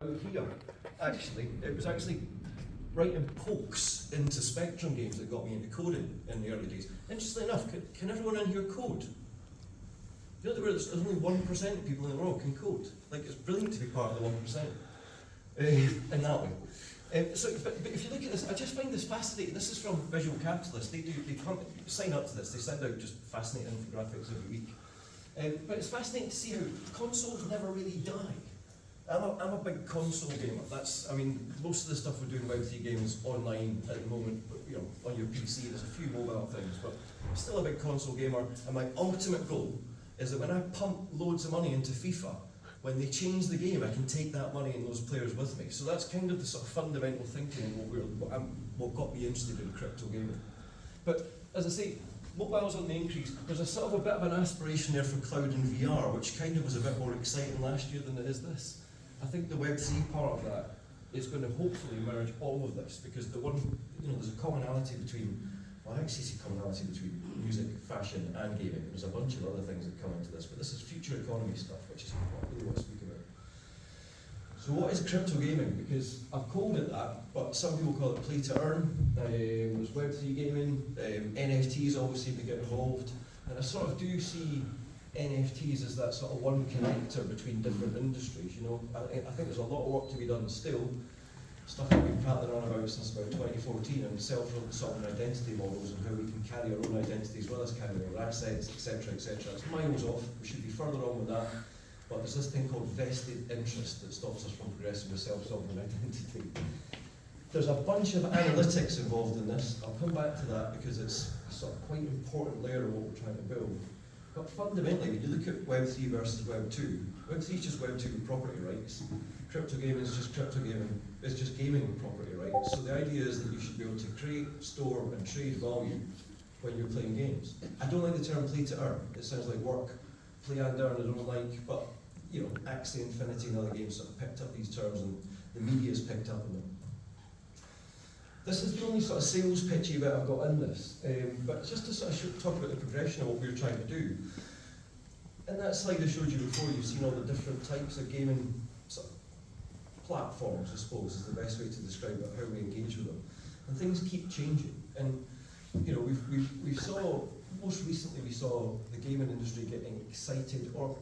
out here, actually, it was actually writing pokes into Spectrum games that got me into coding in the early days. Interestingly enough, can everyone in here code? You know that there's only 1% of people in the world can code. Like, it's brilliant to be part of the 1%. In that way. But if you look at this, I just find this fascinating. This is from Visual Capitalist. They come, sign up to this. They send out just fascinating infographics every week. But it's fascinating to see how consoles never really die. I'm a big console gamer. I mean, most of the stuff we're doing Web3 games online at the moment, you know, on your PC. There's a few mobile things, but I'm still a big console gamer. And my ultimate goal is that when I pump loads of money into FIFA, when they change the game, I can take that money and those players with me. So that's kind of the sort of fundamental thinking in what got me interested in crypto gaming. But as I say, mobile's on the increase. There's a sort of a bit of an aspiration there for cloud and VR, which kind of was a bit more exciting last year than it is this. I think the Web3 part of that is going to hopefully merge all of this, because there's a commonality between, well, I actually see commonality between music, fashion, and gaming. There's a bunch of other things that come into this, but this is future economy stuff, which is what I really want to speak about. So what is crypto gaming? Because I've called it that, but some people call it play to earn. There's Web3 gaming, NFTs obviously to get involved, and I sort of do see NFTs as that sort of one connector between different industries. You know, I think there's a lot of work to be done still. Stuff that we've been prattling on about since about 2014, and self-sovereign identity models and how we can carry our own identity as well as carry our assets, etc., etc. It's miles off. We should be further on with that. But there's this thing called vested interest that stops us from progressing with self-sovereign identity. There's a bunch of analytics involved in this. I'll come back to that because it's a sort of quite important layer of what we're trying to build. But fundamentally, when you look at Web3 versus Web2, Web3 is just Web2 with property rights. Crypto gaming is just crypto gaming. It's just gaming with property rights. So the idea is that you should be able to create, store, and trade value when you're playing games. I don't like the term play to earn. It sounds like work. Play and earn I don't like, but you know, Axie Infinity and other games sort of picked up these terms, and the media's picked up on them. This is the only sort of sales pitchy bit I've got in this, but just to sort of talk about the progression of what we were trying to do. In that slide I showed you before, you've seen all the different types of gaming sort of platforms, I suppose, is the best way to describe it, how we engage with them. And things keep changing. And you know, most recently we saw the gaming industry getting excited or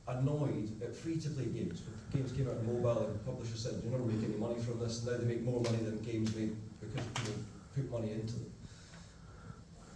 annoyed at free-to-play games. Games came out on mobile and publishers said, you're not making any money from this, and now they make more money than games made because people put money into them.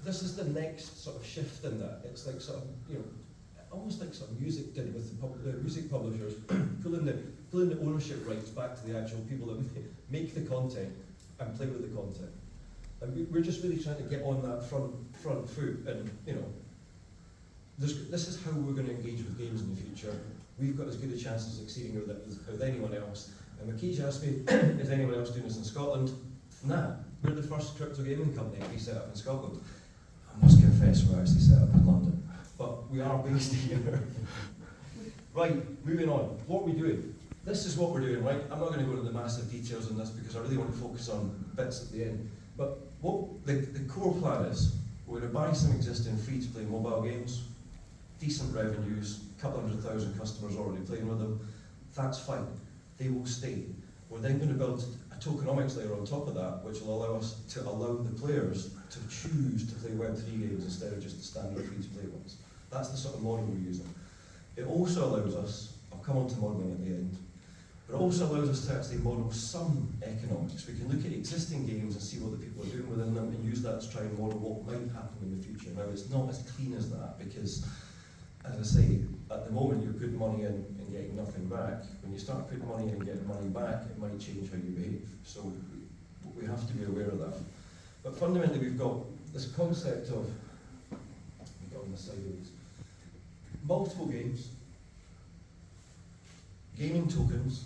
This is the next sort of shift in that. It's like sort of, you know, almost like sort of music did with the music publishers, pulling the ownership rights back to the actual people that make the content and play with the content. And we're just really trying to get on that front foot, and you know, this is how we're going to engage with games in the future. We've got as good a chance of succeeding with anyone else. And Makij asked me, is anyone else doing this in Scotland? Nah, we're the first crypto gaming company to be set up in Scotland. I must confess, we're actually set up in London, but we are based here. Right, moving on. What are we doing? This is what we're doing, right? I'm not going to go into the massive details on this because I really want to focus on bits at the end. But what the core plan is, we're going to buy some existing free-to-play mobile games, decent revenues, a couple 100,000 customers already playing with them. That's fine. They will stay. We're then going to build a tokenomics layer on top of that, which will allow us to allow the players to choose to play Web3 games instead of just the standard free-to-play ones. That's the sort of model we're using. It also allows us, I'll come on to modelling at the end, but it also allows us to actually model some economics. We can look at existing games and see what the people are doing within them and use that to try and model what might happen in the future. Now, it's not as clean as that because, as I say, at the moment you're putting money in and getting nothing back. When you start putting money in and getting money back, it might change how you behave. So we have to be aware of that. But fundamentally we've got this concept of, we've got on the side of these, multiple games, gaming tokens,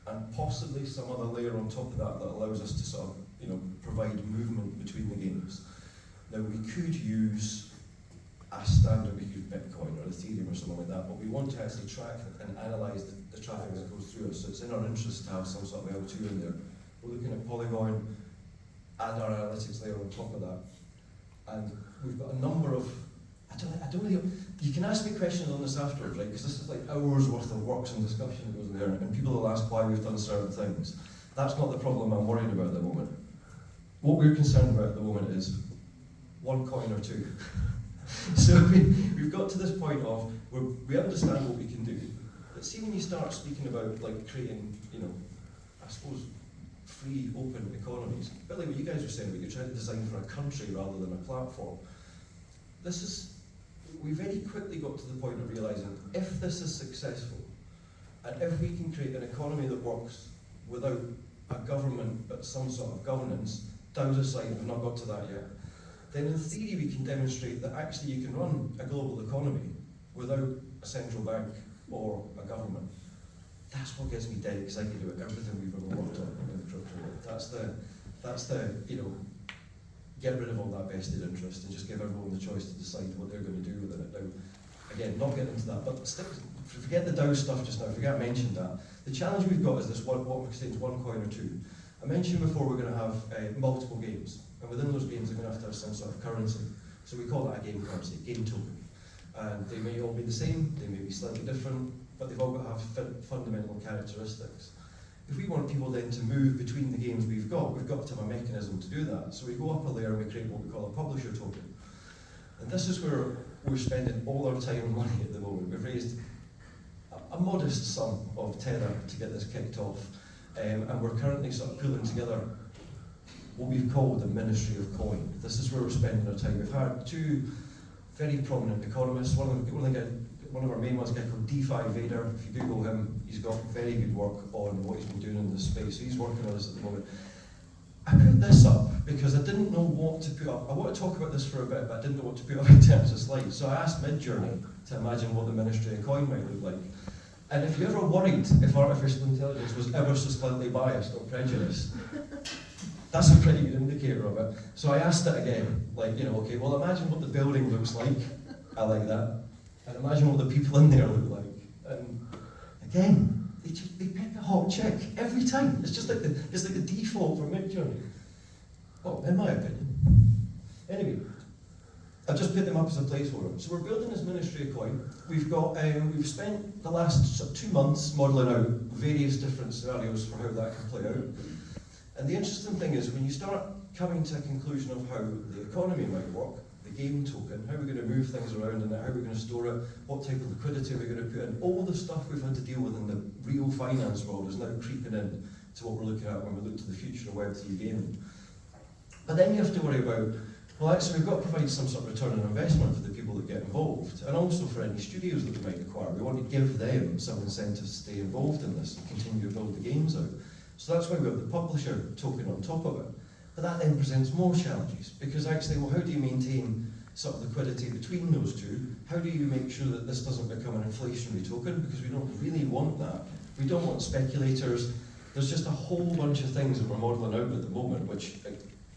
and possibly some other layer on top of that that allows us to sort of, you know, provide movement between the games. Now we could use a standard, we could use Bitcoin or Ethereum or something like that, but we want to actually track and analyse the traffic that goes through us, so it's in our interest to have some sort of L2 in there. We're looking at Polygon, add our analytics layer on top of that, and we've got a number of, I don't really, you can ask me questions on this afterwards, right? Because this is like hours worth of works and discussion that goes in there, and people will ask why we've done certain things. That's not the problem I'm worried about at the moment. What we're concerned about at the moment is one coin or two. So we've got to this point of where we understand what we can do. But see, when you start speaking about like creating, I suppose, free, open economies, a bit like what you guys were saying about you're trying to design for a country rather than a platform. We very quickly got to the point of realising if this is successful, and if we can create an economy that works without a government but some sort of governance, down the side, we've not got to that yet, then in theory we can demonstrate that actually you can run a global economy without a central bank or a government. That's what gets me dead excited about everything we've ever worked on in the crypto world. That's the get rid of all that vested interest and just give everyone the choice to decide what they're going to do with it. Now, again, not getting into that, but forget the DAO stuff just now, forget I mentioned that. The challenge we've got is this what we say is one coin or two. I mentioned before we're going to have multiple games, and within those games they're going to have some sort of currency. So we call that a game currency, game token. And they may all be the same, they may be slightly different, but they've all got to have fundamental characteristics. If we want people then to move between the games we've got to have a mechanism to do that. So we go up a layer and we create what we call a publisher token. And this is where we're spending all our time and money at the moment. We've raised a modest sum of Tether to get this kicked off. And we're currently sort of pulling together what we've called the Ministry of Coin. This is where we're spending our time. We've had two very prominent economists. One of our main ones, a guy called DeFi Vader. If you Google him, he's got very good work on what he's been doing in this space. So he's working on this at the moment. I put this up because I didn't know what to put up. I want to talk about this for a bit, but I didn't know what to put up in terms of slides. So I asked Midjourney to imagine what the Ministry of Coin might look like. And if you ever worried if artificial intelligence was ever so slightly biased or prejudiced, that's a pretty good indicator of it. So I asked it again, okay, well imagine what the building looks like. I like that. And imagine what the people in there look like. And again, they pick a hot chick every time. It's just like the default for Midjourney. Well, in my opinion. Anyway, I've just put them up as a placeholder. So we're building this Ministry of Coin. We've spent the last 2 months modelling out various different scenarios for how that can play out. And the interesting thing is when you start coming to a conclusion of how the economy might work, the game token, how we're going to move things around in it, how we're going to store it, what type of liquidity we're going to put in, all the stuff we've had to deal with in the real finance world is now creeping in to what we're looking at when we look to the future of Web3 gaming. But then you have to worry about, well actually we've got to provide some sort of return on investment for the people that get involved, and also for any studios that we might acquire. We want to give them some incentive to stay involved in this and continue to build the games out. So that's why we have the publisher token on top of it. But that then presents more challenges, because actually, well, how do you maintain sort of liquidity between those two? How do you make sure that this doesn't become an inflationary token? Because we don't really want that. We don't want speculators. There's just a whole bunch of things that we're modelling out at the moment, which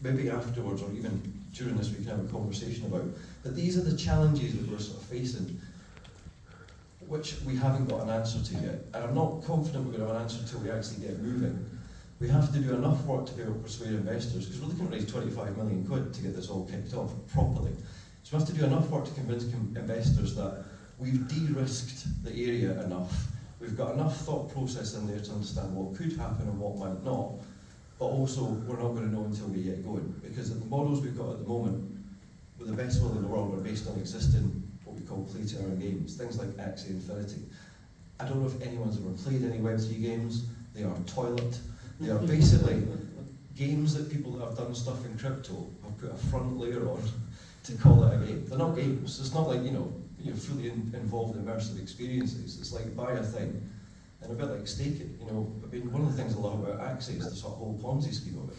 maybe afterwards or even during this we can have a conversation about. But these are the challenges that we're sort of facing, which we haven't got an answer to yet. And I'm not confident we're going to have an answer until we actually get moving. We have to do enough work to be able to persuade investors, because we're looking to raise 25 million quid to get this all kicked off properly. So we have to do enough work to convince investors that we've de-risked the area enough, we've got enough thought process in there to understand what could happen and what might not, but also we're not going to know until we get going, because the models we've got at the moment, with the best will in the world, are based on existing, what we call play-to-earn games, things like Axie Infinity. I don't know if anyone's ever played any Web3 games. They are toilet. They are basically games that people that have done stuff in crypto have put a front layer on to call it a game. They're not games. It's not like, you're fully involved immersive experiences. It's like buy a thing and a bit like stake it. One of the things I love about Axie is the sort of whole Ponzi scheme of it.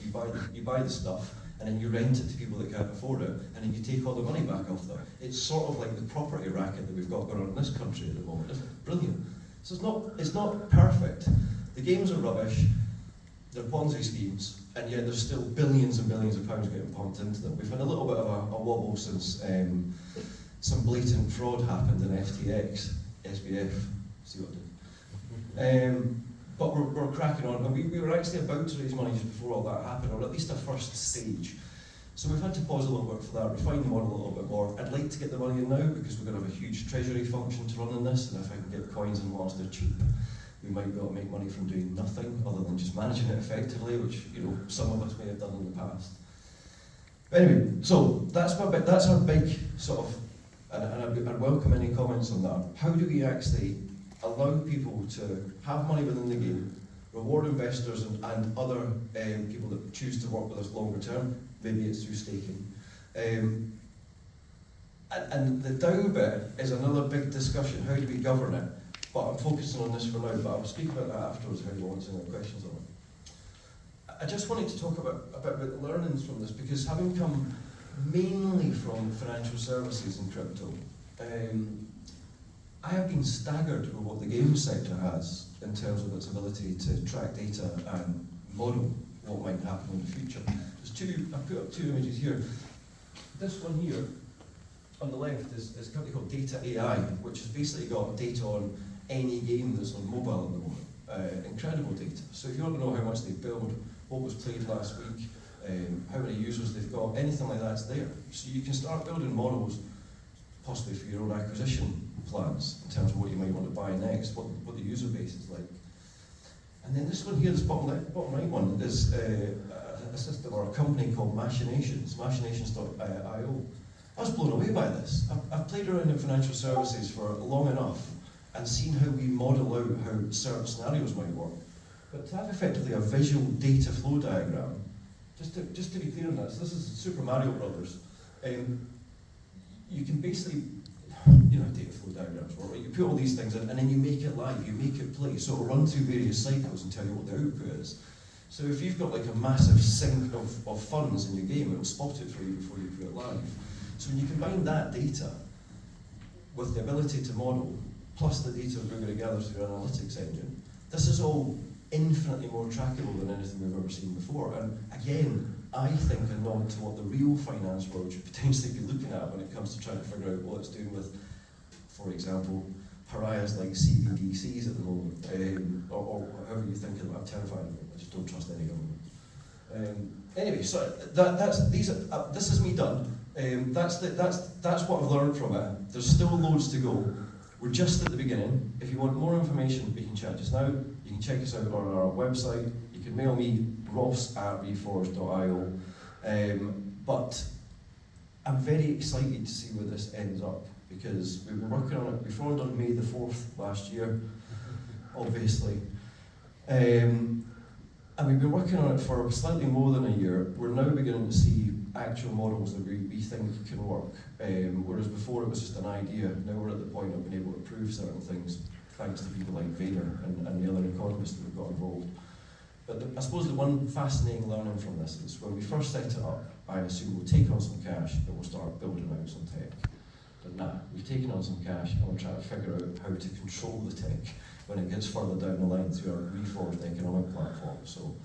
You buy the stuff and then you rent it to people that can't afford it, and then you take all the money back off them. It's sort of like the property racket that we've got going on in this country at the moment. Isn't it? Brilliant. So it's not perfect. The games are rubbish. They're Ponzi schemes, and yet there's still billions and billions of pounds getting pumped into them. We've had a little bit of a wobble since some blatant fraud happened in FTX, SBF, see what I did. But we're cracking on, and we were actually about to raise money just before all that happened, or at least a first stage. So we've had to pause a little bit for that, refine the model a little bit more. I'd like to get the money in now because we're going to have a huge treasury function to run in this, and if I can get coins in whilst they're cheap, we might be able to make money from doing nothing other than just managing it effectively, which some of us may have done in the past. But anyway, so that's our big sort of, and I'd welcome any comments on that. How do we actually allow people to have money within the game, reward investors and other people that choose to work with us longer term? Maybe it's through staking. And the DAO bit is another big discussion. How do we govern it? But I'm focusing on this for now, but I'll speak about that afterwards if anyone wants any questions on it. I just wanted to talk about the learnings from this, because having come mainly from financial services and crypto, I have been staggered with what the game sector has in terms of its ability to track data and model what might happen in the future. I put up two images here. This one here on the left is a company called Data AI, which has basically got data on any game that's on mobile at the moment. Incredible data. So if you want to know how much they build, what was played last week, how many users they've got, anything like that's there. So you can start building models, possibly for your own acquisition plans, in terms of what you might want to buy next, what the user base is like. And then this one here, this bottom right one, is a system or a company called machinations.io. I was blown away by this. I've played around in financial services for long enough and seen how we model out how certain scenarios might work. But to have effectively a visual data flow diagram, just to be clear on that, so this is Super Mario Brothers. You can basically, data flow diagrams work, right? You put all these things in and then you make it live, you make it play. So it'll run through various cycles and tell you what the output is. So if you've got like a massive sink of funds in your game, it'll spot it for you before you put it live. So when you combine that data with the ability to model, plus the data we're going to gather through an analytics engine, this is all infinitely more trackable than anything we've ever seen before. And again, I think a nod to what the real finance world should potentially be looking at when it comes to trying to figure out what it's doing with, for example, pariahs like CBDCs at the moment, or however you think of it. I'm terrified of them. I just don't trust any government. Anyway, so this is me done. That's what I've learned from it. There's still loads to go. We're just at the beginning. If you want more information, we can chat just now. You can check us out on our website. You can mail me, ross@reforged.io. But I'm very excited to see where this ends up, because we've been working on it. We formed on May the 4th last year, obviously. And we've been working on it for slightly more than a year. We're now beginning to see actual models that we think can work. Whereas before it was just an idea. Now we're at the point of being able to prove certain things, thanks to people like Vader and the other economists that we've got involved. But I suppose the one fascinating learning from this is when we first set it up, I assumed we'll take on some cash and we'll start building out some tech. But nah, we've taken on some cash and we're trying to figure out how to control the tech when it gets further down the line through our Reforged economic platform. So,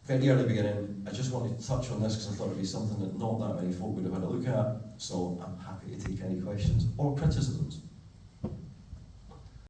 very early beginning, I just wanted to touch on this because I thought it'd be something that not that many folk would have had a look at. So I'm happy to take any questions or criticisms.